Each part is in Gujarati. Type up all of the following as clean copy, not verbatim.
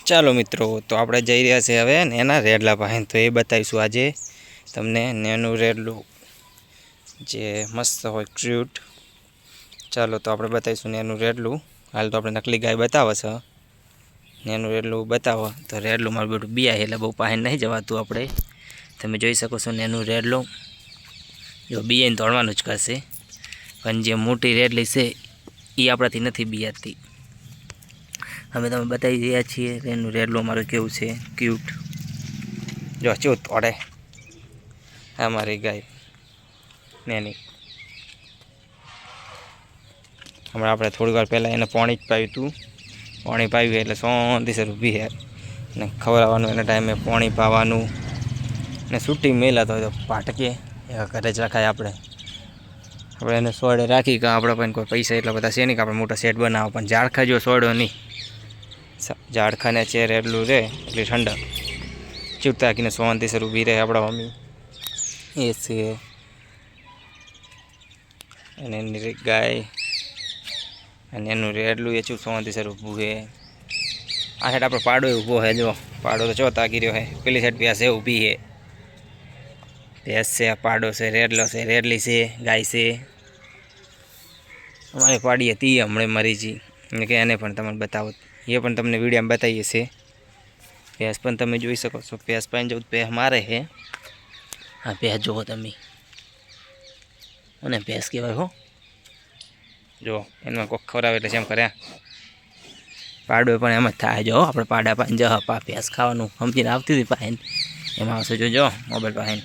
ચાલો મિત્રો, તો આપણે જઈ રહ્યા છીએ હવે એના રેડલા પાસે. તો એ બતાવીશું આજે તમને નેનું રેડલું જે મસ્ત હોય ક્યુટ. ચાલો તો આપણે બતાવીશું નેનું રેડલું. હાલ તો આપણે નકલી ગાય બતાવે છે, નેનું રેડલું બતાવો. તો રેડલું મારું બેટું બિયા એટલે બહુ પાસે નહીં જવાતું આપણે. તમે જોઈ શકો છો નેનું રેડલું જો બિયાને તોડવાનું જ કરશે, પણ જે મોટી રેડલી છે એ આપણાથી નથી બિયાતી. અમે તમે બતાવી રહ્યા છીએ એનું રેડલું અમારું કેવું છે ક્યુટ. જો ચૂત તોડે અમારી ગાય નેની. હમણાં આપણે થોડી વાર પહેલાં એને પાણી જ પાવ્યું હતું. પાણી પાવ્યું એટલે શાંતિસર ઊભી છે ને ખવડાવવાનું, એના ટાઈમે પાણી પાવાનું ને છૂટી મેલાતો હોય તો પાટકે ઘરે જ રખાય. આપણે એને સોડે રાખી કે આપણે પણ કોઈ પૈસા એટલા બધા છે નહીં કે આપણે મોટા સેટ બનાવો, પણ ઝાડખા જો સોડો નહીં. ઝાડખાને છે રેડલું રહે એટલે ઠંડક ચૂટ રાખીને શાંતિસર ઊભી રહે આપણા મમ્મી. એ છે અને એની ગાય અને એનું રેડલું એ ચૂપ શાંતિસર ઊભું છે. આ સાઈડ આપણે પાડો ઊભો છે, જો પાડો તો ચો તાકી રહ્યો છે. પેલી સાઈડ ભેંસ છે ઊભી છે, ભેંસ છે, પાડો છે, રેડલો છે, રેડલી છે, ગાય છે. અમારે પાડી હતી હમણાં મરી જી એટલે કે એને પણ તમને બતાવો, એ પણ તમને વિડીયોમાં બતાવીએ છીએ. ભેંસ પણ તમે જોઈ શકો છો, ભેંસ પાણી જવું ભેંસ મારે છે. હા ભેંસ જુઓ તમે, અને ભેંસ કહેવાય હો. જો એમાં કોક ખવડાવે એટલે જેમ કર્યા પાડો પણ એમ જ થાય. જો આપણે પાડા પાસે જ ભેંસ ખાવાનું સમજીને આવતી હતી પાસે, એમાં આવશે જો મોબાઈલ પાસે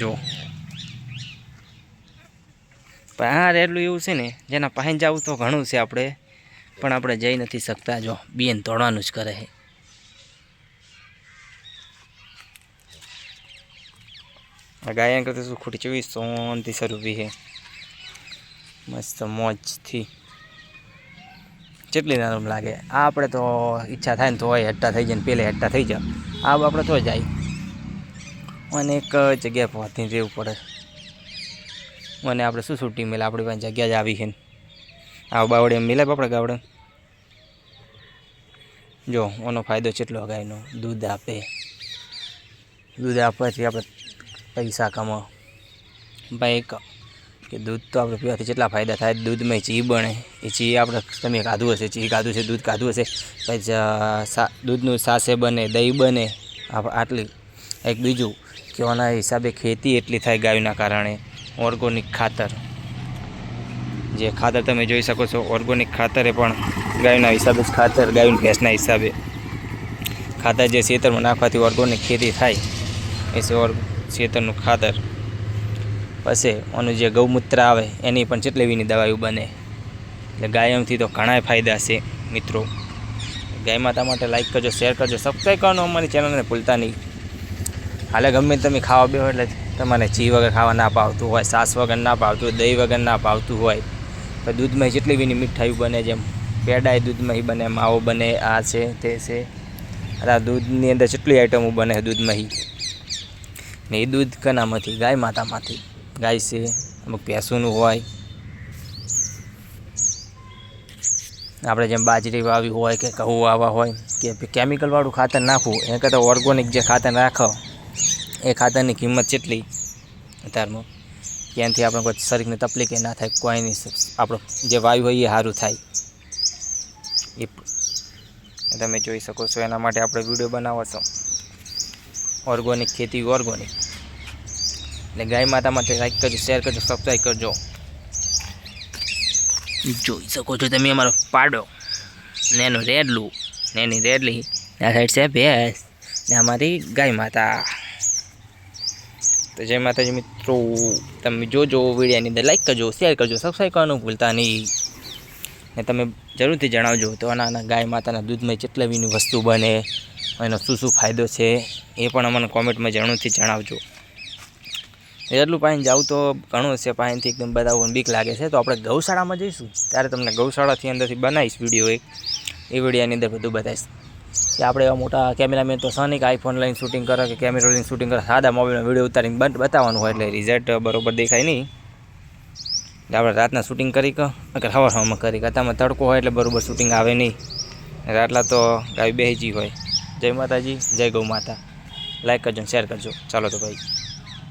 જો. પણ આ રેડલું એવું છે ને જેના પાસે જવું તો ઘણું છે આપણે, પણ આપણે જઈ નથી શકતા. જો બીએન તોડવાનું જ કરે છે. આ ગાયન કરતા શું ખોટી 2400 ઊભી છે મસ્ત મોજથી. કેટલી નરમ લાગે. આ આપણે તો ઈચ્છા થાય ને તો હોય હટ્ટા થઈ જાય ને પહેલે હટ્ટા થઈ જાય. આ આપણે તો જાય અને એક જગ્યાએ પહોંચીને રહેવું પડે. અને આપણે શું છૂટી મેળે, આપણી પાસે જગ્યા જ આવી છે ને. આ બાવડે એમ મિલાય આપણે ગાવડે. જો એનો ફાયદો કેટલો ગાયનો, દૂધ આપે. દૂધ આપવાથી આપણે પૈસા કમાવો. ભાઈ કે દૂધ તો આપણે પીવાથી કેટલા ફાયદા થાય. દૂધમાં ચી બને, એ ચી આપણે તમે ખાધું હશે, ચી ખાધું છે, દૂધ ખાધું હશે. પછી દૂધનું સાસે બને, દહીં બને. આટલી એક બીજું કે આના હિસાબે ખેતી એટલી થાય ગાયના કારણે. ઓર્ગોનિક ખાતર, જે ખાતર તમે જોઈ શકો છો ઓર્ગોનિક ખાતર એ પણ ગાયના હિસાબે જ ખાતર, ગાયની ભેંસના હિસાબે ખાતર જે ખેતરમાં નાખવાથી ઓર્ગોનિક ખેતી થાય એ છે ખેતરનું ખાતર. પછી આનું જે ગૌમૂત્ર આવે એની પણ કેટલી એવીની દવાઈઓ બને. એટલે ગાયમથી તો ઘણાય ફાયદા છે મિત્રો. ગાય માતા માટે લાઈક કરજો, શેર કરજો, સબસ્ક્રાઈબ કરવાનું અમારી ચેનલને ભૂલતા નહીં. હાલે ગમે તમે ખાવા બેહો એટલે તમારે ચી વગર ખાવા ના પાવતું હોય, સાસ વગર ના પાવતું હોય, દહીં વગર ના પાવતું હોય, તો દૂધમાં જેટલી બીની મીઠાઈઓ બને, જેમ પેડાય દૂધમાં બને, માવો બને, આ છે તે છે. આ દૂધની અંદર કેટલી આઈટમો બને દૂધમાં. ને એ દૂધ કનામાંથી? ગાય માતામાંથી. ગાય છે, અમુક ભેંસોનું હોય. આપણે જેમ બાજરી વાવી હોય કે ઘઉં વાવવા હોય કે કેમિકલવાળું ખાતર નાખવું એ કરતાં ઓર્ગોનિક જે ખાતર નાખો એ ખાતરની કિંમત કેટલી અત્યારમાં, ત્યાંથી આપણે કોઈ શરીરને તકલીફ ના થાય, કોઈ નહીં. આપણો જે વાયુ હોય એ સારું થાય. એ તમે જોઈ શકો છો. એના માટે આપણે વિડીયો બનાવો છો. ઓર્ગોનિક ખેતી ઓર્ગોનિક. એટલે ગાય માતા માટે લાઈક કરજો, શેર કરજો, સબસ્ક્રાઈબ કરજો. જોઈ શકો છો તમે અમારો પાડો, નેનું રેડલું, નેની રેડલી, આ સાઈડ છે ભેંસ ને અમારી ગાય માતા. તો જય માતાજી મિત્રો, તમે જોજો વિડીયોની અંદર લાઈક કરજો, શેર કરજો, સબસ્ક્રાઈબ કરવાનું ભૂલતા નહીં. ને તમે જરૂરથી જણાવજો તો આના ગાય માતાના દૂધમાં કેટલા એવીની વસ્તુ બને, એનો શું શું ફાયદો છે એ પણ અમને કોમેન્ટમાં જરૂરથી જણાવજો. એટલું પાણી જાઉં તો ઘણું છે, પાણીથી એકદમ બધાને બીક લાગે છે. તો આપણે ગૌશાળામાં જઈશું ત્યારે તમને ગૌશાળાથી અંદરથી બનાવીશ વિડીયો. એ વિડીયોની અંદર બધું બતાવીશ કે આપણે એવા મોટા કેમેરામેન તો સનિક આઈફોન લઈને શૂટિંગ કરે કે કેમેરા લઈને શૂટિંગ કરે. સાદા મોબાઈલમાં વિડીયો ઉતારીને બતાવવાનું હોય એટલે રિઝલ્ટ બરોબર દેખાય નહીં. એટલે આપણે રાતના શૂટિંગ કરી અગર હવામાં કરી અત્યારમાં તડકો હોય એટલે બરાબર શૂટિંગ આવે નહીં. રાતલા તો ગાય બેહી હોય. જય માતાજી, જય ગૌ માતા. લાઈક કરજો, શેર કરજો. ચાલો તો ભાઈ.